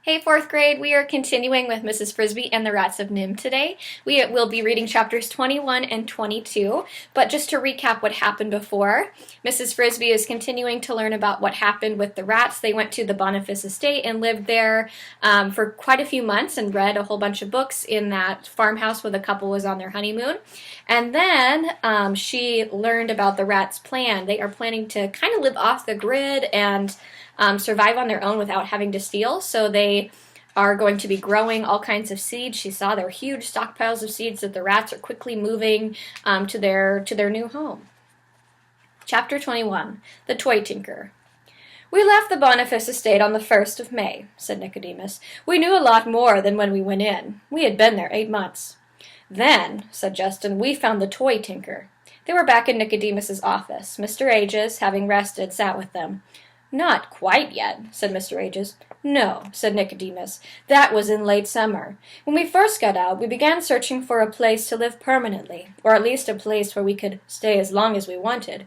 Hey, fourth grade, we are continuing with Mrs. Frisby and the Rats of NIMH today. We will be reading chapters 21 and 22, but just to recap what happened before, Mrs. Frisby is continuing to learn about what happened with the rats. They went to the Boniface estate and lived there for quite a few months and read a whole bunch of books in that farmhouse where the couple was on their honeymoon. And then she learned about the rats' plan. They are planning to kind of live off the grid and survive on their own without having to steal, so they are going to be growing all kinds of seeds. She saw their huge stockpiles of seeds that the rats are quickly moving to their new home. Chapter 21, The Toy Tinker. "We left the Boniface estate on the 1st of May, said Nicodemus. "We knew a lot more than when we went in. We had been there 8 months. Then, said Justin, we found the toy tinker." They were back in Nicodemus's office. Mr. Ages, having rested, sat with them. "Not quite yet," said Mr. Ages. "No," said Nicodemus. "That was in late summer. When we first got out, we began searching for a place to live permanently, or at least a place where we could stay as long as we wanted.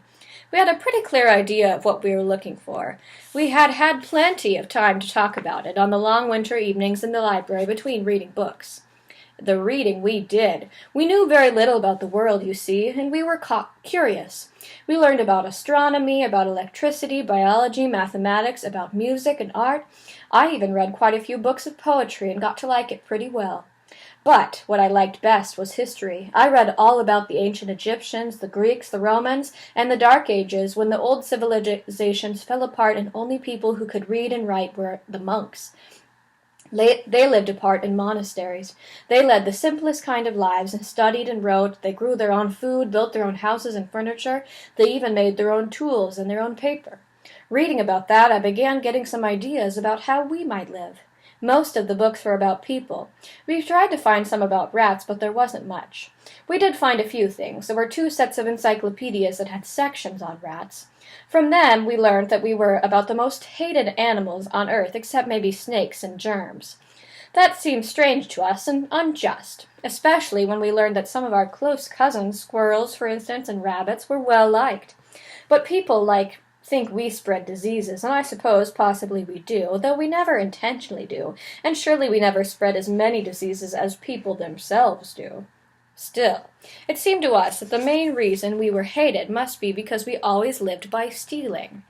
We had a pretty clear idea of what we were looking for. We had had plenty of time to talk about it on the long winter evenings in the library between reading books. The reading we did. We knew very little about the world, you see, and we were curious. We learned about astronomy, about electricity, biology, mathematics, about music and art. I even read quite a few books of poetry and got to like it pretty well. But what I liked best was history. I read all about the ancient Egyptians, the Greeks, the Romans, and the Dark Ages, when the old civilizations fell apart and only people who could read and write were the monks. They lived apart in monasteries. They led the simplest kind of lives and studied and wrote. They grew their own food, built their own houses and furniture. They even made their own tools and their own paper. Reading about that, I began getting some ideas about how we might live. Most of the books were about people. We tried to find some about rats, but there wasn't much. We did find a few things. There were 2 sets of encyclopedias that had sections on rats. From them, we learned that we were about the most hated animals on earth, except maybe snakes and germs. That seemed strange to us and unjust, especially when we learned that some of our close cousins, squirrels, for instance, and rabbits, were well liked. But people think we spread diseases, and I suppose possibly we do, though we never intentionally do, and surely we never spread as many diseases as people themselves do. Still, it seemed to us that the main reason we were hated must be because we always lived by stealing.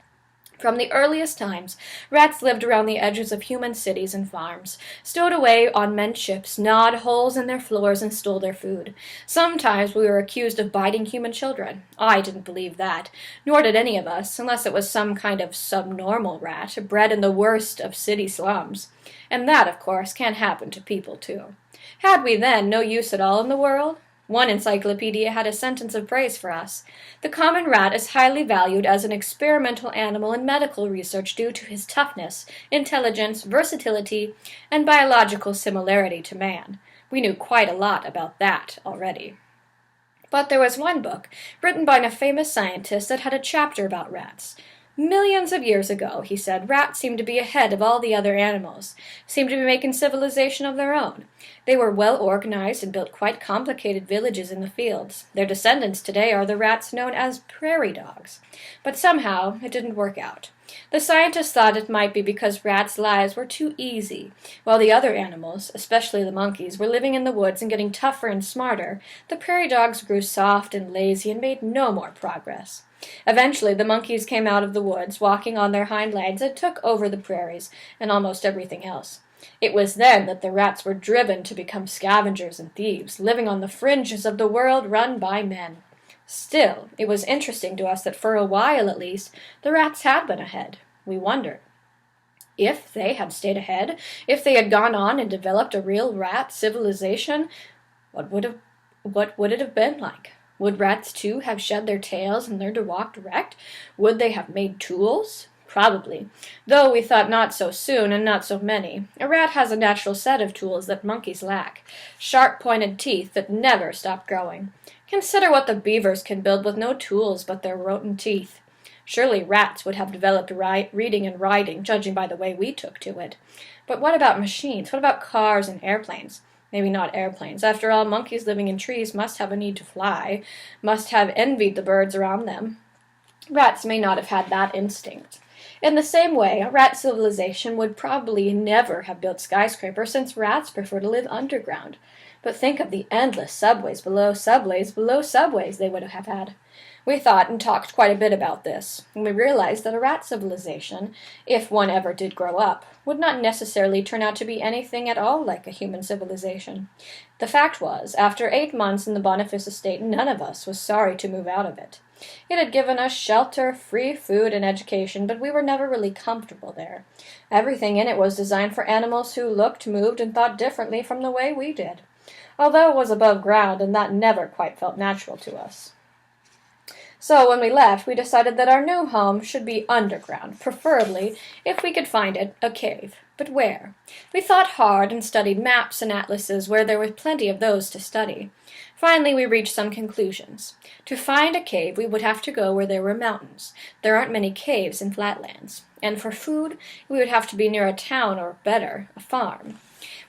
From the earliest times, rats lived around the edges of human cities and farms, stowed away on men's ships, gnawed holes in their floors, and stole their food. Sometimes we were accused of biting human children. I didn't believe that, nor did any of us, unless it was some kind of subnormal rat, bred in the worst of city slums. And that, of course, can happen to people, too. Had we then no use at all in the world? One encyclopedia had a sentence of praise for us. "The common rat is highly valued as an experimental animal in medical research due to his toughness, intelligence, versatility, and biological similarity to man." We knew quite a lot about that already. But there was one book, written by a famous scientist, that had a chapter about rats. "Millions of years ago," he said, "rats seemed to be ahead of all the other animals, seemed to be making civilization of their own. They were well organized and built quite complicated villages in the fields. Their descendants today are the rats known as prairie dogs. But somehow it didn't work out. The scientists thought it might be because rats' lives were too easy. While the other animals, especially the monkeys, were living in the woods and getting tougher and smarter, the prairie dogs grew soft and lazy and made no more progress. Eventually, the monkeys came out of the woods, walking on their hind legs, and took over the prairies and almost everything else. It was then that the rats were driven to become scavengers and thieves, living on the fringes of the world run by men. Still, it was interesting to us that for a while, at least, the rats had been ahead. We wondered. If they had stayed ahead, if they had gone on and developed a real rat civilization, what would it have been like? Would rats, too, have shed their tails and learned to walk direct? Would they have made tools? Probably, though we thought not so soon and not so many. A rat has a natural set of tools that monkeys lack, sharp-pointed teeth that never stop growing. Consider what the beavers can build with no tools but their rotten teeth. Surely rats would have developed reading and writing, judging by the way we took to it. But what about machines? What about cars and airplanes? Maybe not airplanes. After all, monkeys living in trees must have a need to fly, must have envied the birds around them. Rats may not have had that instinct. In the same way, a rat civilization would probably never have built skyscrapers since rats prefer to live underground. But think of the endless subways below subways they would have had. We thought and talked quite a bit about this, and we realized that a rat civilization, if one ever did grow up, would not necessarily turn out to be anything at all like a human civilization. The fact was, after 8 months in the Boniface estate, none of us was sorry to move out of it. It had given us shelter, free food, and education, but we were never really comfortable there. Everything in it was designed for animals who looked, moved, and thought differently from the way we did, although it was above ground, and that never quite felt natural to us. So when we left, we decided that our new home should be underground, preferably, if we could find it, a cave. But where? We thought hard and studied maps and atlases where there were plenty of those to study. Finally, we reached some conclusions. To find a cave, we would have to go where there were mountains. There aren't many caves in flatlands. And for food, we would have to be near a town or, better, a farm.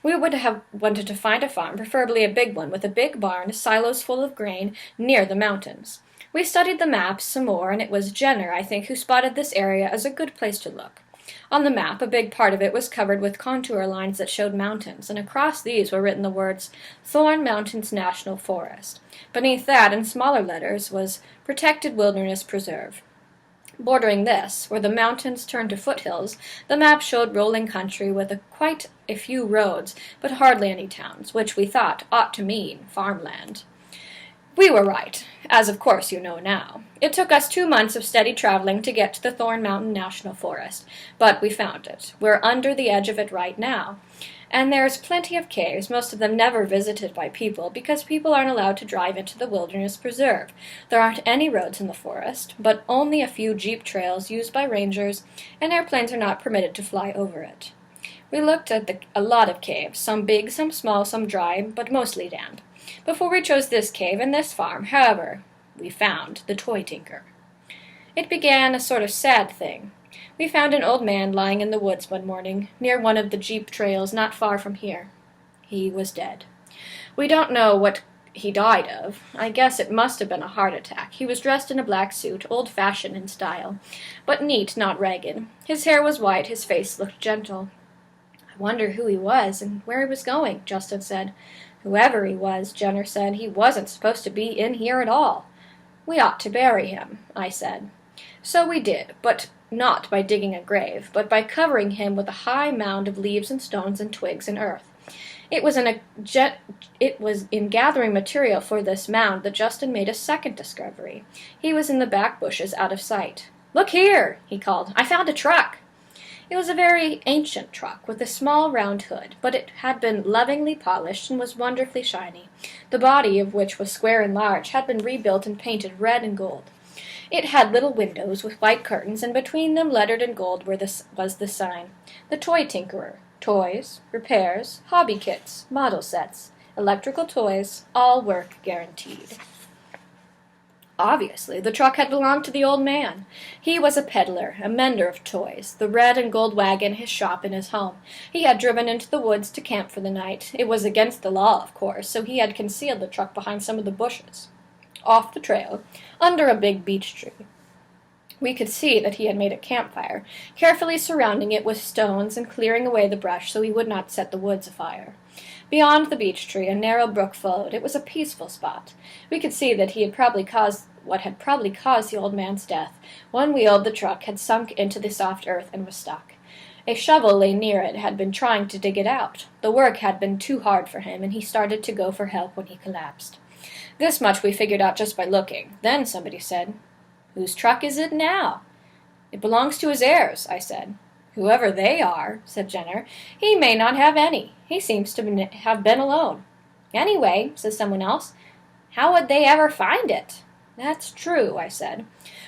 We would have wanted to find a farm, preferably a big one, with a big barn, silos full of grain, near the mountains. We studied the maps some more, and it was Jenner, I think, who spotted this area as a good place to look. On the map, a big part of it was covered with contour lines that showed mountains, and across these were written the words, Thorn Mountains National Forest. Beneath that, in smaller letters, was Protected Wilderness Preserve. Bordering this, where the mountains turned to foothills, the map showed rolling country with quite a few roads, but hardly any towns, which we thought ought to mean farmland. We were right, as of course you know now. It took us 2 months of steady traveling to get to the Thorn Mountain National Forest, but we found it. We're under the edge of it right now. And there's plenty of caves, most of them never visited by people, because people aren't allowed to drive into the wilderness preserve. There aren't any roads in the forest, but only a few jeep trails used by rangers, and airplanes are not permitted to fly over it. We looked at a lot of caves, some big, some small, some dry, but mostly damp. Before we chose this cave and this farm, however, we found the toy tinker. It began a sort of sad thing. We found an old man lying in the woods one morning, near one of the jeep trails not far from here. He was dead. We don't know what he died of. I guess it must have been a heart attack. He was dressed in a black suit, old-fashioned in style, but neat, not ragged. His hair was white, his face looked gentle. I wonder who he was and where he was going, Justin said. Whoever he was, Jenner said, he wasn't supposed to be in here at all. We ought to bury him, I said. So we did, but not by digging a grave, but by covering him with a high mound of leaves and stones and twigs and earth. It was in gathering material for this mound that Justin made a second discovery. He was in the back bushes out of sight. "Look here," he called. "I found a truck." It was a very ancient truck, with a small round hood, but it had been lovingly polished and was wonderfully shiny. The body, of which was square and large, had been rebuilt and painted red and gold. It had little windows with white curtains, and between them, lettered in gold, was the sign, The Toy Tinkerer. Toys, repairs, hobby kits, model sets, electrical toys, all work guaranteed. Obviously, the truck had belonged to the old man. He was a peddler, a mender of toys, the red and gold wagon his shop and his home. He had driven into the woods to camp for the night. It was against the law, of course, so he had concealed the truck behind some of the bushes, off the trail, under a big beech tree. We could see that he had made a campfire, carefully surrounding it with stones and clearing away the brush so he would not set the woods afire. Beyond the beech tree, a narrow brook flowed. It was a peaceful spot. We could see that what had probably caused the old man's death. One wheel of the truck had sunk into the soft earth and was stuck. A shovel lay near it, had been trying to dig it out. The work had been too hard for him, and he started to go for help when he collapsed. This much we figured out just by looking. Then somebody said, "Whose truck is it now?" "It belongs to his heirs," I said. "Whoever they are," said Jenner. "He may not have any. He seems to have been alone." "Anyway," said someone else, "how would they ever find it?" "That's true," I said.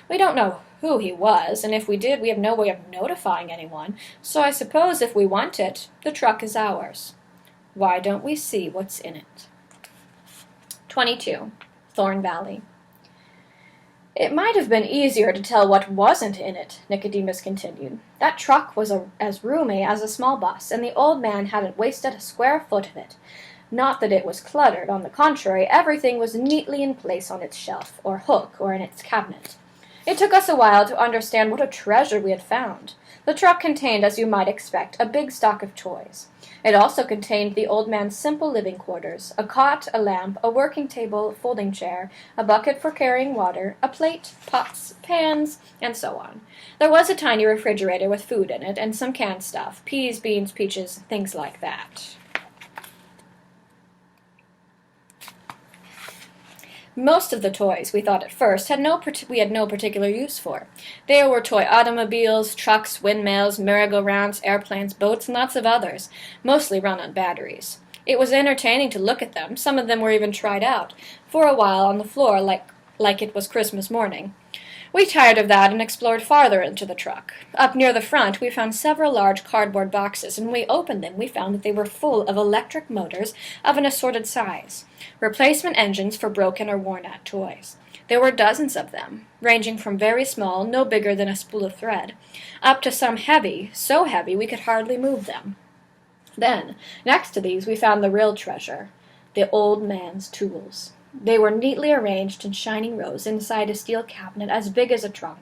"We don't know who he was, and if we did, we have no way of notifying anyone, so I suppose if we want it, the truck is ours. Why don't we see what's in it?" 22. Thorn Valley. "It might have been easier to tell what wasn't in it," Nicodemus continued. "That truck was as roomy as a small bus, and the old man hadn't wasted a square foot of it. Not that it was cluttered. On the contrary, everything was neatly in place on its shelf, or hook, or in its cabinet. It took us a while to understand what a treasure we had found. The truck contained, as you might expect, a big stock of toys. It also contained the old man's simple living quarters, a cot, a lamp, a working table, folding chair, a bucket for carrying water, a plate, pots, pans, and so on. There was a tiny refrigerator with food in it, and some canned stuff, peas, beans, peaches, things like that. Most of the toys, we thought at first, we had no particular use for. There were toy automobiles, trucks, windmills, merry-go-rounds, airplanes, boats, and lots of others, mostly run on batteries. It was entertaining to look at them. Some of them were even tried out, for a while on the floor like it was Christmas morning. We tired of that and explored farther into the truck. Up near the front, we found several large cardboard boxes, and when we opened them, we found that they were full of electric motors of an assorted size, replacement engines for broken or worn-out toys. There were dozens of them, ranging from very small, no bigger than a spool of thread, up to some heavy, so heavy we could hardly move them. Then, next to these, we found the real treasure, the old man's tools. They were neatly arranged in shining rows inside a steel cabinet as big as a trunk.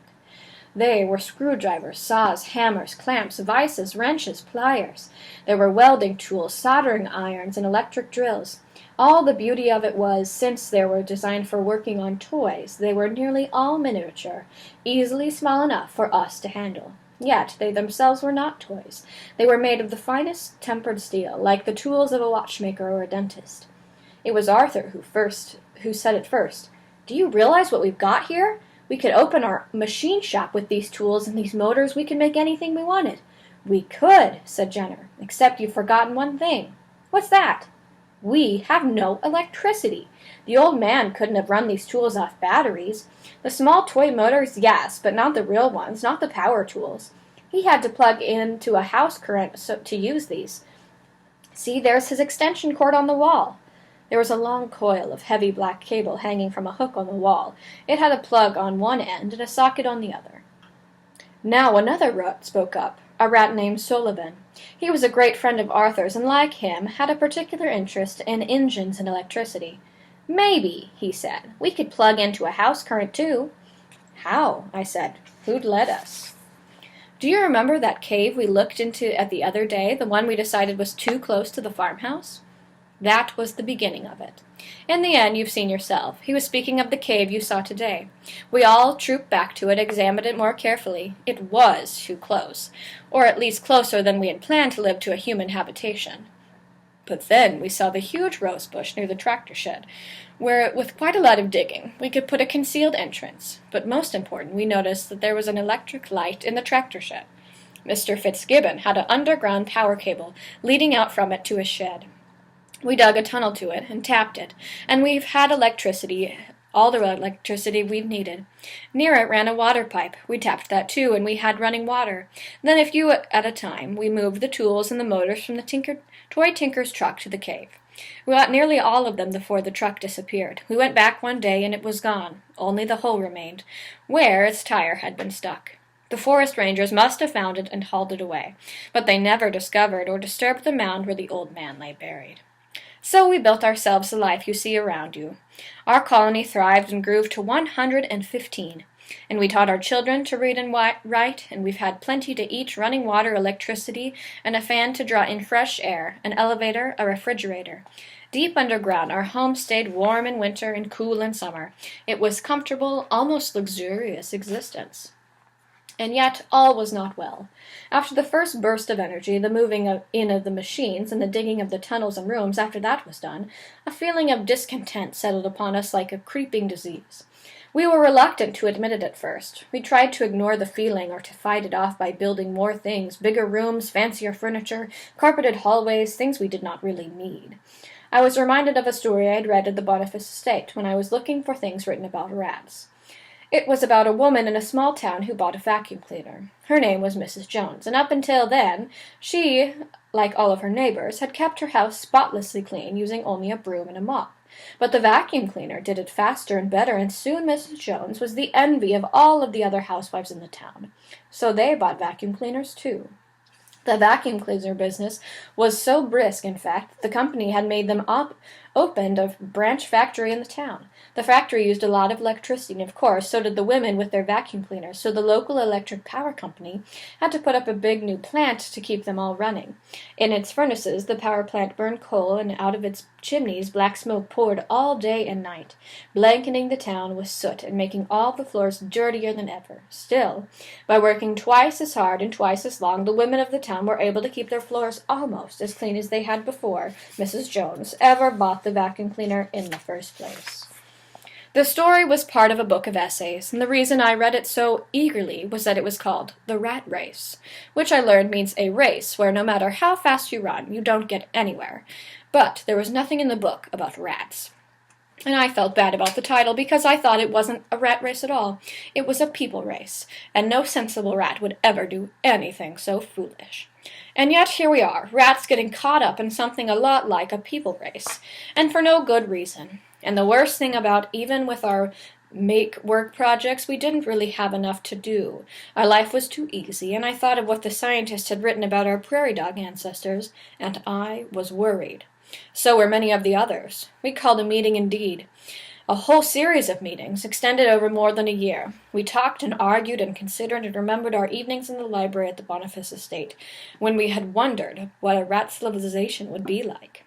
They were screwdrivers, saws, hammers, clamps, vices, wrenches, pliers. There were welding tools, soldering irons, and electric drills. All the beauty of it was, since they were designed for working on toys, they were nearly all miniature, easily small enough for us to handle. Yet they themselves were not toys. They were made of the finest tempered steel, like the tools of a watchmaker or a dentist. It was Arthur who said it first. "Do you realize what we've got here? We could open our machine shop with these tools and these motors. We could make anything we wanted." "We could," said Jenner, "except you've forgotten one thing." "What's that?" "We have no electricity. The old man couldn't have run these tools off batteries. The small toy motors, yes, but not the real ones, not the power tools. He had to plug into a house current to use these. See, there's his extension cord on the wall." There was a long coil of heavy black cable hanging from a hook on the wall. It had a plug on one end and a socket on the other. Now another rat spoke up, a rat named Sullivan. He was a great friend of Arthur's, and like him, had a particular interest in engines and electricity. "Maybe," he said, "we could plug into a house current, too." "How?" I said. "Who'd let us?" "Do you remember that cave we looked into the other day, the one we decided was too close to the farmhouse?" That was the beginning of it. In the end, you've seen yourself. He was speaking of the cave you saw today. We all trooped back to it, examined it more carefully. It was too close, or at least closer than we had planned to live to a human habitation. But then we saw the huge rose bush near the tractor shed, where, with quite a lot of digging, we could put a concealed entrance. But most important, we noticed that there was an electric light in the tractor shed. Mr. Fitzgibbon had an underground power cable leading out from it to his shed. We dug a tunnel to it and tapped it, and we've had electricity, all the electricity we've needed. Near it ran a water pipe. We tapped that too, and we had running water. Then, a few at a time, we moved the tools and the motors from the toy tinker's truck to the cave. We got nearly all of them before the truck disappeared. We went back one day, and it was gone. Only the hole remained, where its tire had been stuck. The forest rangers must have found it and hauled it away, but they never discovered or disturbed the mound where the old man lay buried. So we built ourselves the life you see around you. Our colony thrived and grew to 115, and we taught our children to read and write, and we've had plenty to eat, running water, electricity, and a fan to draw in fresh air, an elevator, a refrigerator. Deep underground, our home stayed warm in winter and cool in summer. It was comfortable, almost luxurious existence. And yet all was not well. After the first burst of energy, the moving in of the machines, and the digging of the tunnels and rooms, after that was done, a feeling of discontent settled upon us like a creeping disease. We were reluctant to admit it at first. We tried to ignore the feeling or to fight it off by building more things, bigger rooms, fancier furniture, carpeted hallways, things we did not really need. I was reminded of a story I had read at the Boniface estate when I was looking for things written about rats. It was about a woman in a small town who bought a vacuum cleaner. Her name was Mrs. Jones, and up until then, she, like all of her neighbors, had kept her house spotlessly clean, using only a broom and a mop. But the vacuum cleaner did it faster and better, and soon Mrs. Jones was the envy of all of the other housewives in the town. So they bought vacuum cleaners too. The vacuum cleaner business was so brisk, in fact, that the company had made them opened a branch factory in the town. The factory used a lot of electricity, and of course, so did the women with their vacuum cleaners, so the local electric power company had to put up a big new plant to keep them all running. In its furnaces, the power plant burned coal, and out of its chimneys black smoke poured all day and night, blanketing the town with soot and making all the floors dirtier than ever. Still, by working twice as hard and twice as long, the women of the town were able to keep their floors almost as clean as they had before Mrs. Jones ever bought the vacuum cleaner in the first place. The story was part of a book of essays, and the reason I read it so eagerly was that it was called The Rat Race, which I learned means a race where no matter how fast you run, you don't get anywhere. But there was nothing in the book about rats. And I felt bad about the title because I thought it wasn't a rat race at all. It was a people race, and no sensible rat would ever do anything so foolish. And yet here we are, rats getting caught up in something a lot like a people race, and for no good reason. And the worst thing about even with our make work projects, we didn't really have enough to do. Our life was too easy, and I thought of what the scientists had written about our prairie dog ancestors, and I was worried. So were many of the others. We called a meeting indeed. A whole series of meetings, extended over more than a year. We talked and argued and considered and remembered our evenings in the library at the Boniface estate, when we had wondered what a rat civilization would be like.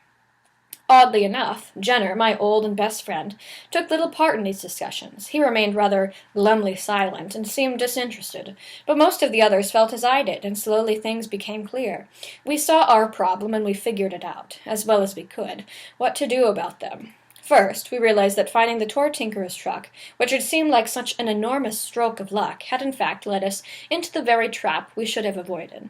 Oddly enough, Jenner, my old and best friend, took little part in these discussions. He remained rather glumly silent and seemed disinterested, but most of the others felt as I did, and slowly things became clear. We saw our problem, and we figured it out, as well as we could, what to do about them. First, we realized that finding the toy tinkerer's truck, which had seemed like such an enormous stroke of luck, had in fact led us into the very trap we should have avoided.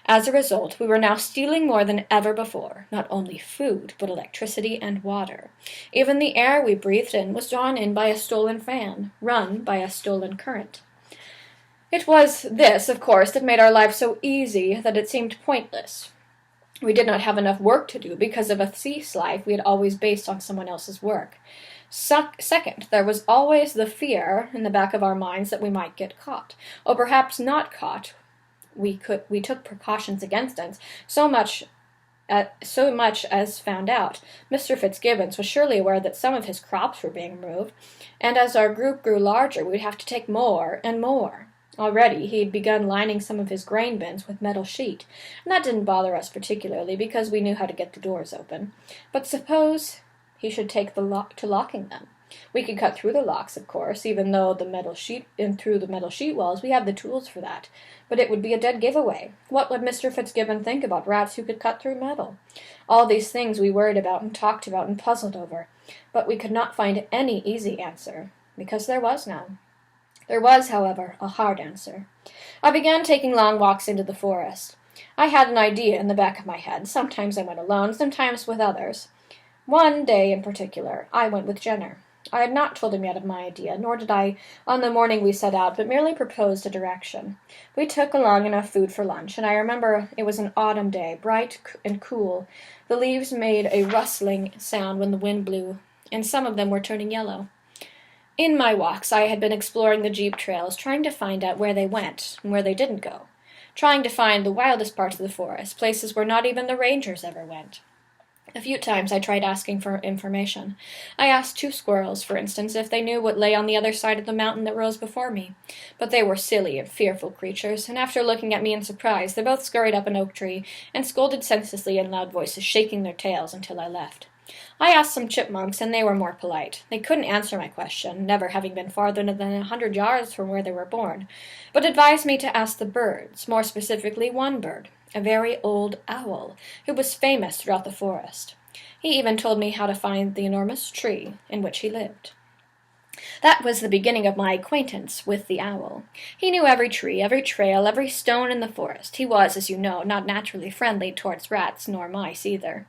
As a result, we were now stealing more than ever before, not only food, but electricity and water. Even the air we breathed in was drawn in by a stolen fan, run by a stolen current. It was this, of course, that made our life so easy that it seemed pointless. We did not have enough work to do because of a thief's life we had always based on someone else's work. Second, there was always the fear in the back of our minds that we might get caught, or perhaps not caught. We took precautions against it, so much as found out. Mr. Fitzgibbons was surely aware that some of his crops were being removed, and as our group grew larger, we'd have to take more and more. Already he had begun lining some of his grain bins with metal sheet, and that didn't bother us particularly because we knew how to get the doors open. But suppose he should take to locking them. We could cut through the locks, of course, even though through the metal sheet walls we have the tools for that. But it would be a dead giveaway. What would Mr. Fitzgibbon think about rats who could cut through metal? All these things we worried about and talked about and puzzled over, but we could not find any easy answer, because there was none. There was, however, a hard answer. I began taking long walks into the forest. I had an idea in the back of my head. Sometimes I went alone, sometimes with others. One day in particular, I went with Jenner. I had not told him yet of my idea, nor did I on the morning we set out, but merely proposed a direction. We took along enough food for lunch, and I remember it was an autumn day, bright and cool. The leaves made a rustling sound when the wind blew, and some of them were turning yellow. In my walks, I had been exploring the jeep trails, trying to find out where they went and where they didn't go, trying to find the wildest parts of the forest, places where not even the rangers ever went. A few times I tried asking for information. I asked 2 squirrels, for instance, if they knew what lay on the other side of the mountain that rose before me. But they were silly and fearful creatures, and after looking at me in surprise, they both scurried up an oak tree and scolded senselessly in loud voices, shaking their tails until I left. I asked some chipmunks, and they were more polite. They couldn't answer my question, never having been farther than 100 yards from where they were born, but advised me to ask the birds, more specifically one bird, a very old owl, who was famous throughout the forest. He even told me how to find the enormous tree in which he lived. That was the beginning of my acquaintance with the owl. He knew every tree, every trail, every stone in the forest. He was, as you know, not naturally friendly towards rats, nor mice either.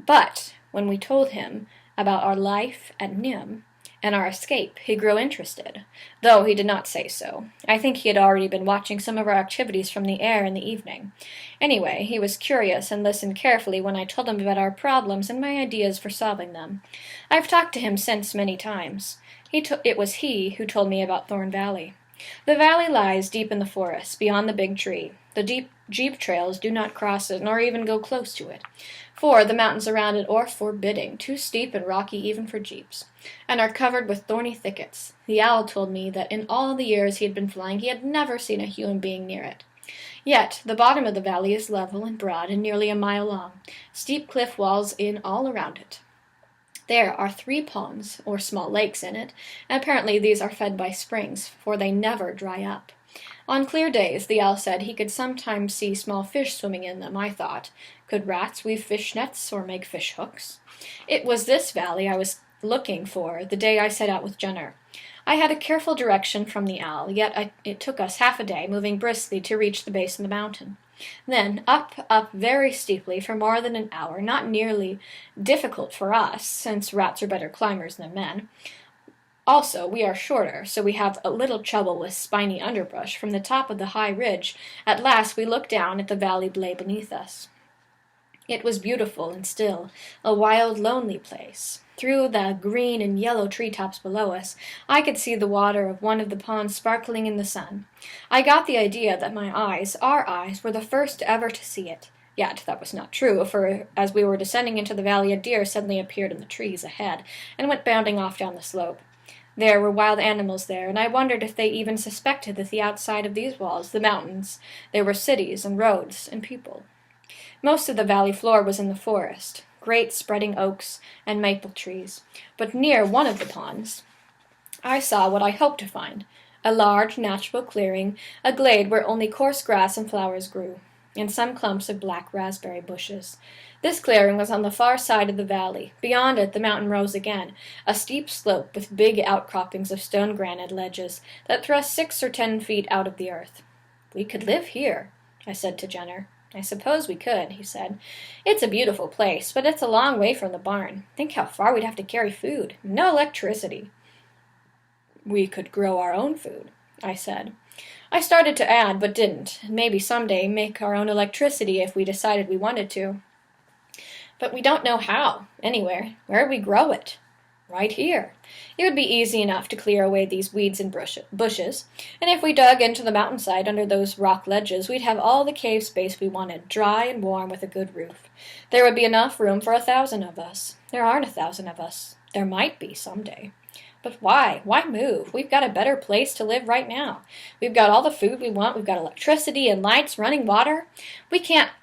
But when we told him about our life at NIMH and our escape, he grew interested, though he did not say so. I think he had already been watching some of our activities from the air in the evening. Anyway, he was curious and listened carefully when I told him about our problems and my ideas for solving them. I've talked to him since many times. It was he who told me about Thorn Valley. The valley lies deep in the forest, beyond the big tree. The deep jeep trails do not cross it, nor even go close to it, for the mountains around it are forbidding, too steep and rocky even for jeeps, and are covered with thorny thickets. The owl told me that in all the years he had been flying he had never seen a human being near it. Yet the bottom of the valley is level and broad and nearly a mile long, steep cliff walls in all around it. There are 3 ponds, or small lakes, in it, and apparently these are fed by springs, for they never dry up. On clear days, the owl said he could sometimes see small fish swimming in them. I thought, could rats weave fish nets or make fish hooks? It was this valley I was looking for the day I set out with Jenner. I had a careful direction from the owl, yet it took us half a day, moving briskly, to reach the base of the mountain. Then up very steeply for more than an hour, not nearly difficult for us, since rats are better climbers than men. Also, we are shorter, so we have a little trouble with spiny underbrush. From the top of the high ridge, at last we looked down at the valley lay beneath us. It was beautiful and still, a wild, lonely place. Through the green and yellow treetops below us, I could see the water of one of the ponds sparkling in the sun. I got the idea that our eyes, were the first ever to see it. Yet that was not true, for as we were descending into the valley, a deer suddenly appeared in the trees ahead, and went bounding off down the slope. There were wild animals there, and I wondered if they even suspected that the outside of these walls, the mountains, there were cities and roads and people. Most of the valley floor was in the forest, great spreading oaks and maple trees, but near one of the ponds I saw what I hoped to find, a large natural clearing, a glade where only coarse grass and flowers grew, and some clumps of black raspberry bushes. This clearing was on the far side of the valley. Beyond it the mountain rose again, a steep slope with big outcroppings of stone granite ledges that thrust 6 or 10 feet out of the earth. "We could live here," I said to Jenner. "I suppose we could," he said. "It's a beautiful place, but it's a long way from the barn. Think how far we'd have to carry food. No electricity." "We could grow our own food," I said. I started to add, but didn't, and maybe someday make our own electricity if we decided we wanted to. But we don't know how, anywhere. Where'd we grow it? Right here. It would be easy enough to clear away these weeds and bushes, and if we dug into the mountainside under those rock ledges, we'd have all the cave space we wanted, dry and warm with a good roof. There would be enough room for 1,000 of us. There aren't 1,000 of us. There might be someday. But why? Why move? We've got a better place to live right now. We've got all the food we want. We've got electricity and lights, running water. I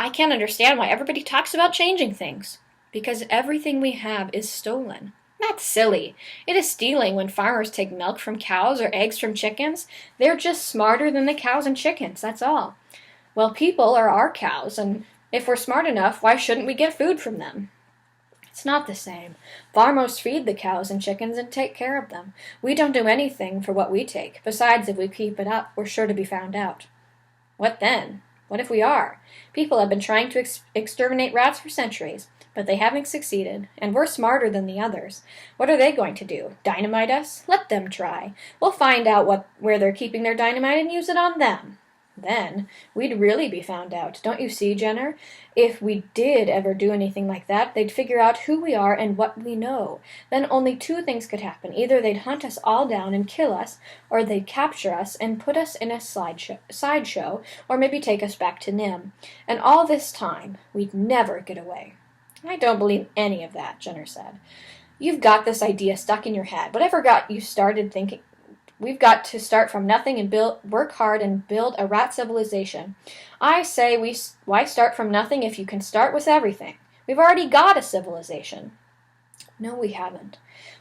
can't understand why everybody talks about changing things. Because everything we have is stolen. That's silly. It is stealing when farmers take milk from cows or eggs from chickens. They're just smarter than the cows and chickens, that's all. Well, people are our cows, and if we're smart enough, why shouldn't we get food from them? It's not the same. Farmers feed the cows and chickens and take care of them. We don't do anything for what we take. Besides, if we keep it up, we're sure to be found out. What then? What if we are? People have been trying to exterminate rats for centuries, but they haven't succeeded, and we're smarter than the others. What are they going to do? Dynamite us? Let them try. We'll find out where they're keeping their dynamite and use it on them. Then we'd really be found out. Don't you see, Jenner? If we did ever do anything like that, they'd figure out who we are and what we know. Then only 2 things could happen. Either they'd hunt us all down and kill us, or they'd capture us and put us in a sideshow, or maybe take us back to NIMH. And all this time, we'd never get away. "I don't believe any of that," Jenner said. "You've got this idea stuck in your head. Whatever got you started thinking? We've got to start from nothing and work hard and build a rat civilization. I say why start from nothing if you can start with everything? We've already got a civilization." "No, we haven't.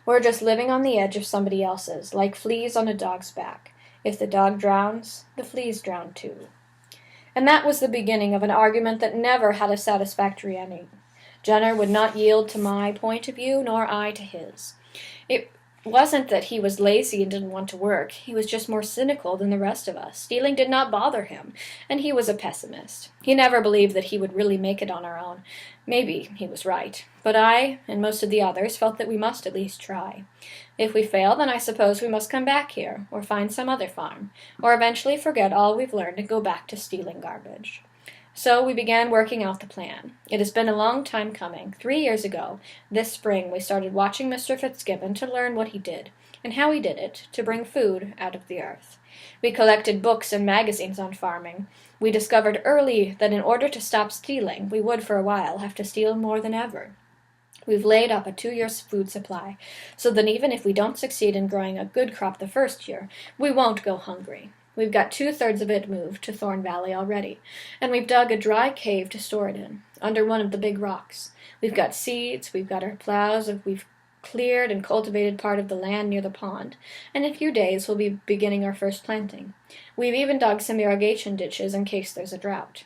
We're just living on the edge of somebody else's, like fleas on a dog's back. If the dog drowns, the fleas drown too." And that was the beginning of an argument that never had a satisfactory ending. Jenner would not yield to my point of view, nor I to his. It wasn't that he was lazy and didn't want to work. He was just more cynical than the rest of us. Stealing did not bother him, and he was a pessimist. He never believed that he would really make it on our own. Maybe he was right, but I, and most of the others, felt that we must at least try. If we fail, then I suppose we must come back here, or find some other farm, or eventually forget all we've learned and go back to stealing garbage. So we began working out the plan. It has been a long time coming. 3 years ago, this spring, we started watching Mr. Fitzgibbon to learn what he did. and how we did it, to bring food out of the earth. We collected books and magazines on farming. We discovered early that in order to stop stealing, we would for a while have to steal more than ever. We've laid up a 2-year food supply, so that even if we don't succeed in growing a good crop the first year, we won't go hungry. We've got 2/3 of it moved to Thorn Valley already, and we've dug a dry cave to store it in, under one of the big rocks. We've got seeds, we've got our plows, we've cleared and cultivated part of the land near the pond, and in a few days we'll be beginning our first planting. We've even dug some irrigation ditches in case there's a drought.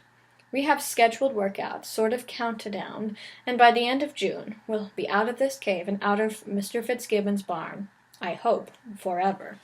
We have scheduled workouts, sort of countdown, and by the end of June, we'll be out of this cave and out of Mr. Fitzgibbon's barn. I hope, forever.